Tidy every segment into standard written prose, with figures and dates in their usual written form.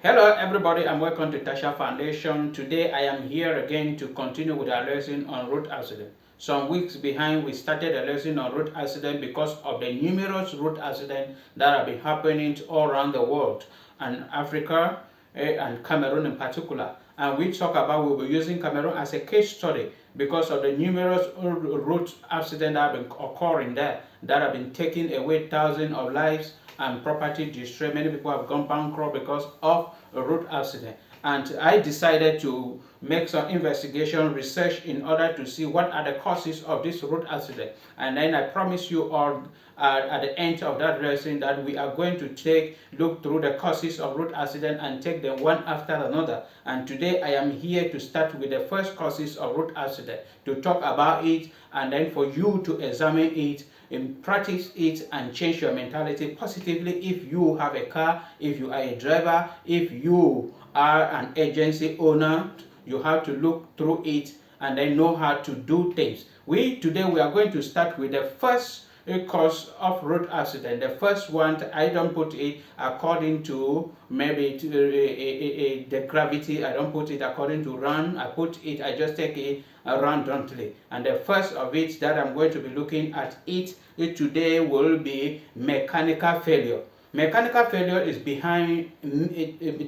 Hello everybody and welcome to Tasha Foundation. Today I am here again to continue with our lesson on road accident. Some weeks behind we started a lesson on road accident because of the numerous road accidents that have been happening all around the world and Africa and Cameroon in particular. And we'll be using Cameroon as a case study because of the numerous road accidents that have been occurring there that have been taking away thousands of lives and property destroyed. Many people have gone bankrupt because of a road accident. And I decided to make some investigation research in order to see what are the causes of this road accident. And then I promise you all at the end of that lesson that we are going to look through the causes of road accident and take them one after another. And today I am here to start with the first causes of road accident, to talk about it and then for you to examine it and practice it and change your mentality positively. If you have a car, if you are a driver, if you are an agency owner, you have to look through it and then know how to do things. Today we are going to start with the first cause of road accident. The first one, I don't put it according to maybe the gravity. I don't put it according to run. I just take it randomly. And the first of it that I'm going to be looking at it today will be mechanical failure. Mechanical failure is behind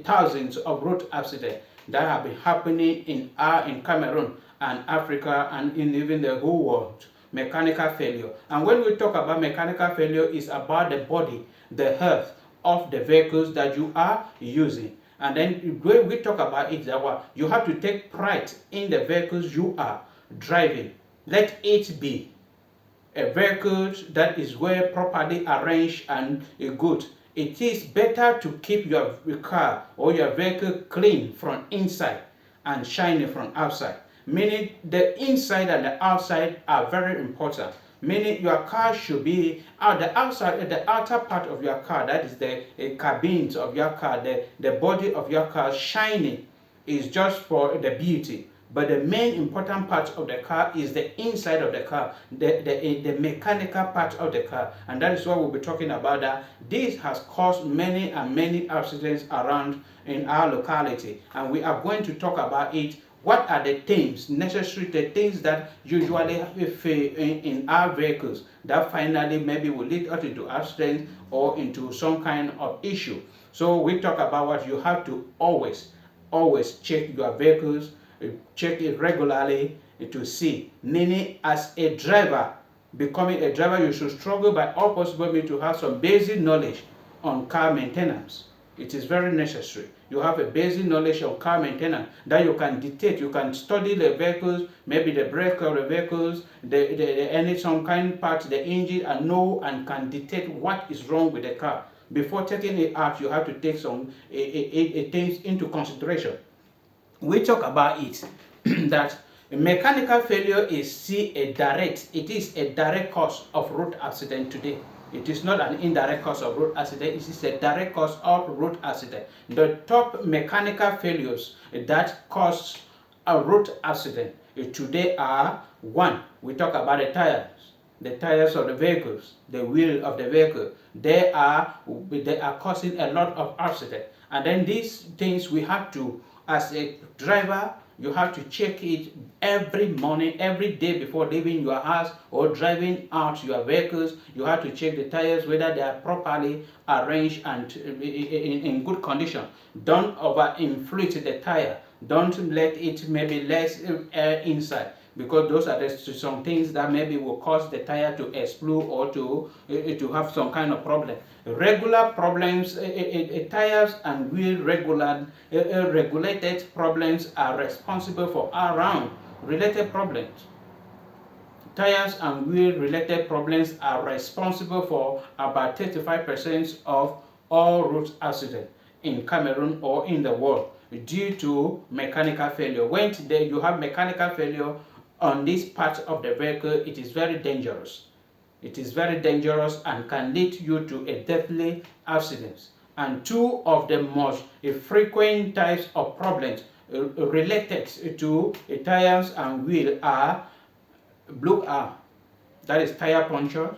thousands of road accidents that have been happening in Cameroon and Africa and in even the whole world. Mechanical failure. And when we talk about mechanical failure, it's about the body, the health of the vehicles that you are using. And then when we talk about it, that you have to take pride in the vehicles you are driving. Let it be a vehicle that is well properly arranged and good. It is better to keep your car or your vehicle clean from inside and shiny from outside. Meaning the inside and the outside are very important. Meaning your car should be the outside, the outer part of your car, that is the cabins of your car, the body of your car shining is just for the beauty. But the main important part of the car is the inside of the car, the mechanical part of the car. And that is what we'll be talking about. That this has caused many and many accidents around in our locality. And we are going to talk about it. What are the things necessary, the things that usually fail in our vehicles that finally maybe will lead us into accidents or into some kind of issue. So we talk about what you have to always check your vehicles, check it regularly to see. Meaning, as a driver, becoming a driver, you should struggle by all possible means to have some basic knowledge on car maintenance. It is very necessary. You have a basic knowledge of car maintenance that you can dictate. You can study the vehicles, maybe the brake of the vehicles, any some kind part, the engine, and know and can dictate what is wrong with the car. Before taking it out, you have to take some things into consideration. We talk about it that mechanical failure is it is a direct cause of road accident today. It is not an indirect cause of road accident, it is a direct cause of road accident. The top mechanical failures that cause a road accident today are: one, we talk about the tires of the vehicles, the wheel of the vehicle. They are causing a lot of accident. And then these things we have to, as a driver, you have to check it every morning, every day before leaving your house or driving out your vehicles. You have to check the tires whether they are properly arranged and in good condition. Don't overinflate the tire. Don't let it maybe less air inside, because those are some things that maybe will cause the tire to explode or to have some kind of problem. Regular problems, tires and wheel regulated problems are responsible for around related problems. Tires and wheel related problems are responsible for about 35% of all road accidents in Cameroon or in the world due to mechanical failure. When today you have mechanical failure on this part of the vehicle, it is very dangerous. It is very dangerous and can lead you to a deadly accident. And two of the most frequent types of problems related to tires and wheel are blue R, that is tire puncture,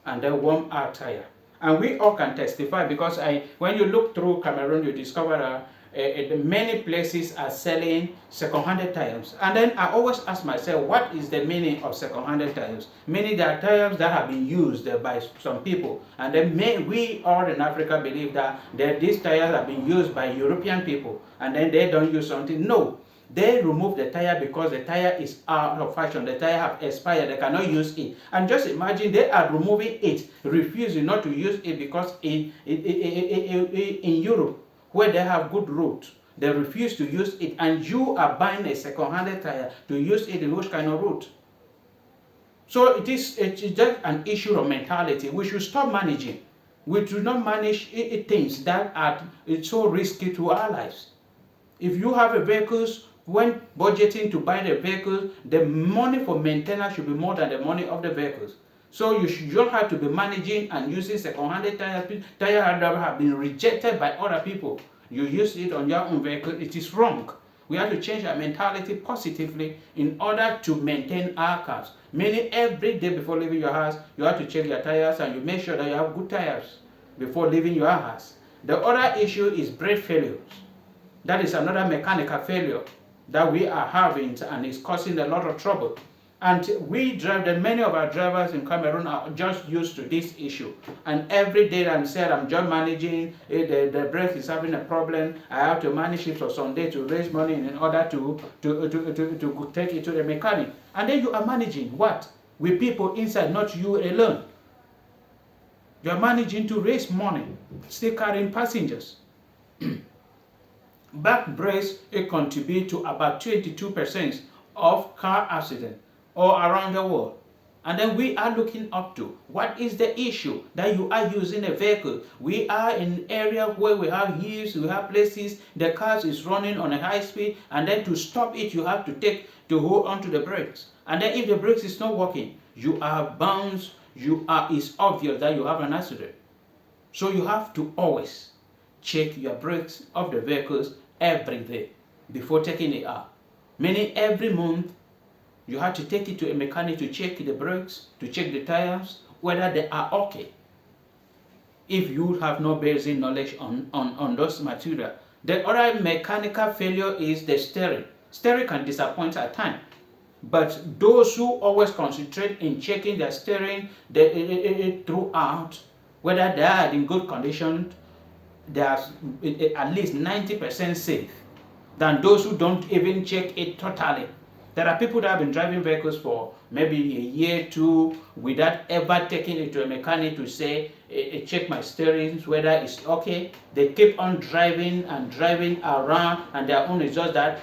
and then warm R tire. And we all can testify because when you look through Cameroon, you discover many places are selling second-hand tires. And then I always ask myself, what is the meaning of second-hand tires? Meaning there are tires that have been used by some people. And then we all in Africa believe that these tires have been used by European people. And then they don't use something. No. They remove the tire because the tire is out of fashion. The tire have expired. They cannot use it. And just imagine they are removing it, refusing not to use it because in Europe, where they have good roads, they refuse to use it. And you are buying a second-hand tire to use it in which kind of road? So it's just an issue of mentality. We should stop managing. We should not manage things that are so risky to our lives. If you have a vehicle, when budgeting to buy the vehicle, the money for maintenance should be more than the money of the vehicles. So you don't have to be managing and using second-hand tires. Tires that have been rejected by other people. You use it on your own vehicle. It is wrong. We have to change our mentality positively in order to maintain our cars. Meaning every day before leaving your house, you have to check your tires and you make sure that you have good tires before leaving your house. The other issue is brake failures. That is another mechanical failure that we are having and is causing a lot of trouble. And many of our drivers in Cameroon are just used to this issue. And every day I'm saying I'm just managing, the brake is having a problem, I have to manage it for some day to raise money in order to take it to the mechanic. And then you are managing what? With people inside, not you alone. You are managing to raise money, still carrying passengers. Back brakes contribute to about 22% of car accidents all around the world. And then we are looking up to what is the issue that you are using a vehicle. We are in area where we have hills, we have places, the car is running on a high speed, and then to stop it, you have to hold onto the brakes. And then if the brakes is not working, you are bound, it's obvious that you have an accident. So you have to always check your brakes of the vehicles every day before taking it out. Meaning every month you have to take it to a mechanic to check the brakes, to check the tires, whether they are okay. If you have no basic knowledge on those material. The other mechanical failure is the steering. Steering can disappoint at times. But those who always concentrate in checking their steering throughout, whether they are in good condition, they are at least 90% safe than those who don't even check it totally. There are people that have been driving vehicles for maybe a year, 2, without ever taking it to a mechanic to say, check my steering, whether it's okay. They keep on driving and driving around, and their own is just that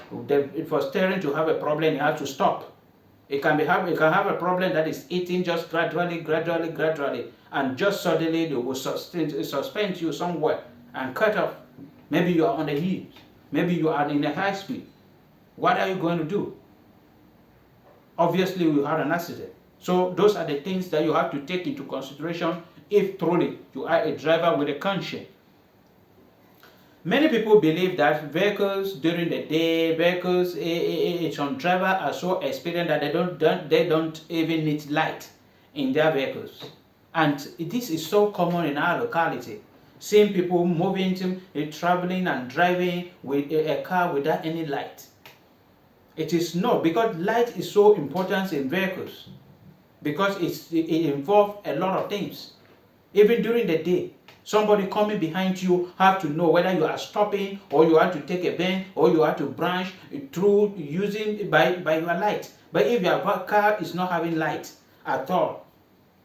for steering to have a problem, you have to stop. It can have a problem that is eating just gradually, and just suddenly they will suspend you somewhere and cut off. Maybe you are on the hill, maybe you are in a high speed. What are you going to do? Obviously, you had an accident. So those are the things that you have to take into consideration if truly you are a driver with a conscience. Many people believe that vehicles during the day, some drivers are so experienced that they don't even need light in their vehicles. And this is so common in our locality. Seeing people moving, traveling and driving with a car without any light. It is not, because light is so important in vehicles, because it involves a lot of things. Even during the day, somebody coming behind you have to know whether you are stopping, or you have to take a bend, or you have to branch through using by your light. But if your car is not having light at all,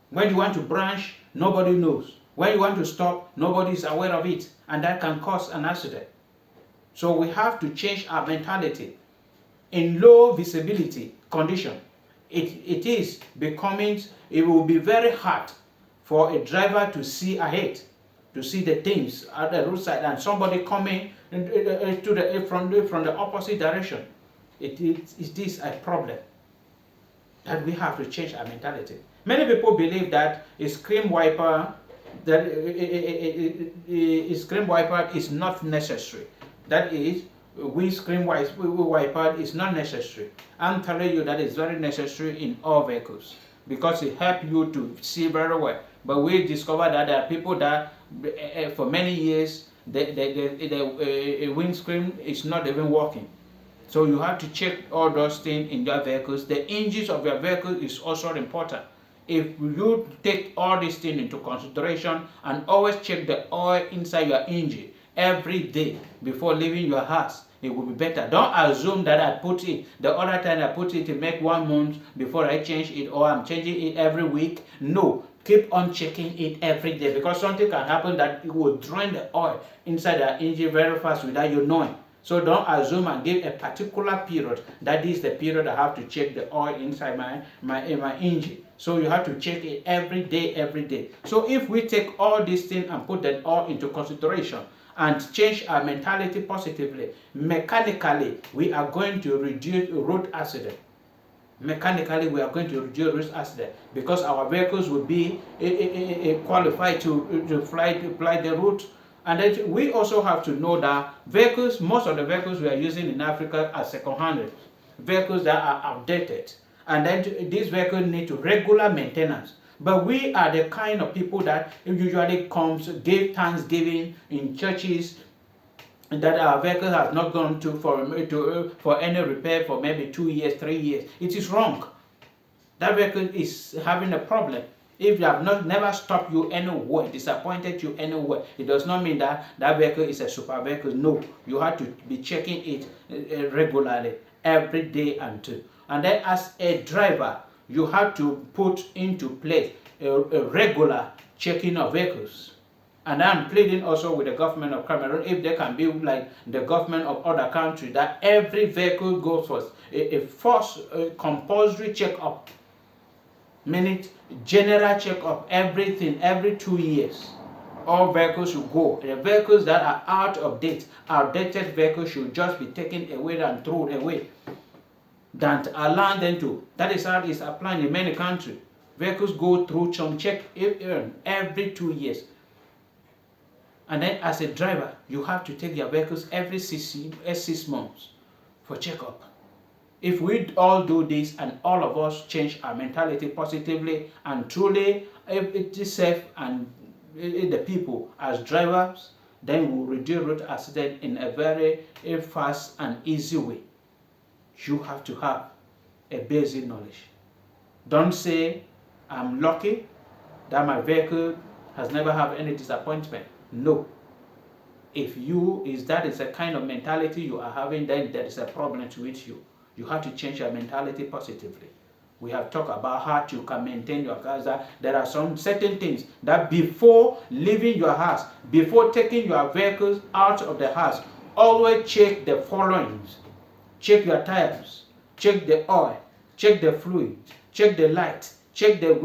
when you want to branch, nobody knows. When you want to stop, nobody is aware of it, and that can cause an accident. So we have to change our mentality. In low visibility condition, it will be very hard for a driver to see ahead, to see the things at the roadside, and somebody coming from the opposite direction. It is a problem that we have to change our mentality. Many people believe that a screen wiper is not necessary. That is, windscreen wiper is not necessary. I'm telling you that it's very necessary in all vehicles, because it helps you to see very well. But we discovered that there are people that for many years the windscreen is not even working. So you have to check all those things in your vehicles. The engines of your vehicle is also important. If you take all these things into consideration and always check the oil inside your engine every day before leaving your house, it will be better. Don't assume that I put it, the other time I put it to make 1 month before I change it, or I'm changing it every week. No, keep on checking it every day, because something can happen that it will drain the oil inside the engine very fast without you knowing. So don't assume and give a particular period. That is the period I have to check the oil inside my engine. So you have to check it every day, every day. So if we take all these things and put them all into consideration and change our mentality positively, mechanically we are going to reduce road accident. Mechanically we are going to reduce road accident, because our vehicles will be qualified to fly the route. And then we also have to know that vehicles, most of the vehicles we are using in Africa are second-hand vehicles that are outdated, and then these vehicles need to regular maintenance. But we are the kind of people that usually give thanksgiving in churches that our vehicle has not gone to for any repair for maybe 2 years, 3 years. It is wrong. That vehicle is having a problem. If you have never stopped you anywhere, disappointed you anywhere, it does not mean that that vehicle is a super vehicle. No, you have to be checking it regularly, every day and two. And then as a driver, you have to put into place a regular checking of vehicles. And I'm pleading also with the government of Cameroon, if they can be like the government of other countries, that every vehicle goes for a first compulsory checkup, meaning general checkup, everything every 2 years. All vehicles should go. The vehicles that are out of date, outdated vehicles, should just be taken away and thrown away, than allow them to. That is how it's applying in many countries. Vehicles go through some check every 2 years. And then as a driver, you have to take your vehicles every 6 months for checkup. If we all do this and all of us change our mentality positively and truly it is safe and the people as drivers, then we'll reduce road accident in a very fast and easy way. You have to have a basic knowledge. Don't say, I'm lucky that my vehicle has never had any disappointment. No. If that is the kind of mentality you are having, then there is a problem with you. You have to change your mentality positively. We have talked about how you can maintain your cars. There are some certain things that before leaving your house, before taking your vehicles out of the house, always check the following. Check your tires, check the oil, check the fluid, check the light, check the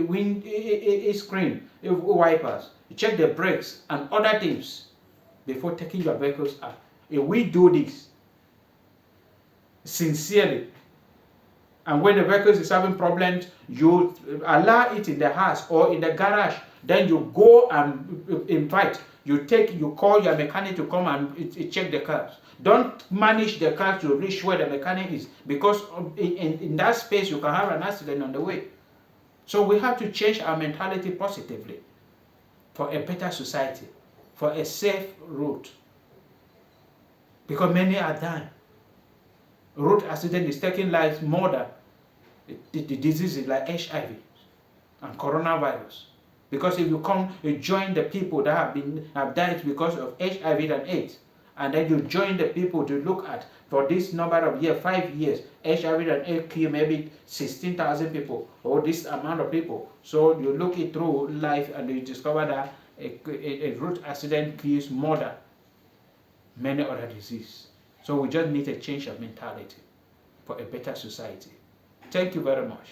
windscreen wipers, check the brakes and other things before taking your vehicles out. If we do this sincerely, and when the vehicles is having problems, you allow it in the house or in the garage, then you go and invite, you call your mechanic to come and check the cars. Don't manage the car to reach where the mechanic is, because in that space you can have an accident on the way. So we have to change our mentality positively for a better society, for a safe road, because many are dying. Road accident is taking lives more than the diseases like HIV and coronavirus. Because if you join the people that have died because of HIV and AIDS, and then you join the people to look at, for this number of years, 5 years, HIV and AIDS kill maybe 16,000 people, or this amount of people. So you look it through life and you discover that a road accident kills more than many other diseases. So we just need a change of mentality for a better society. Thank you very much.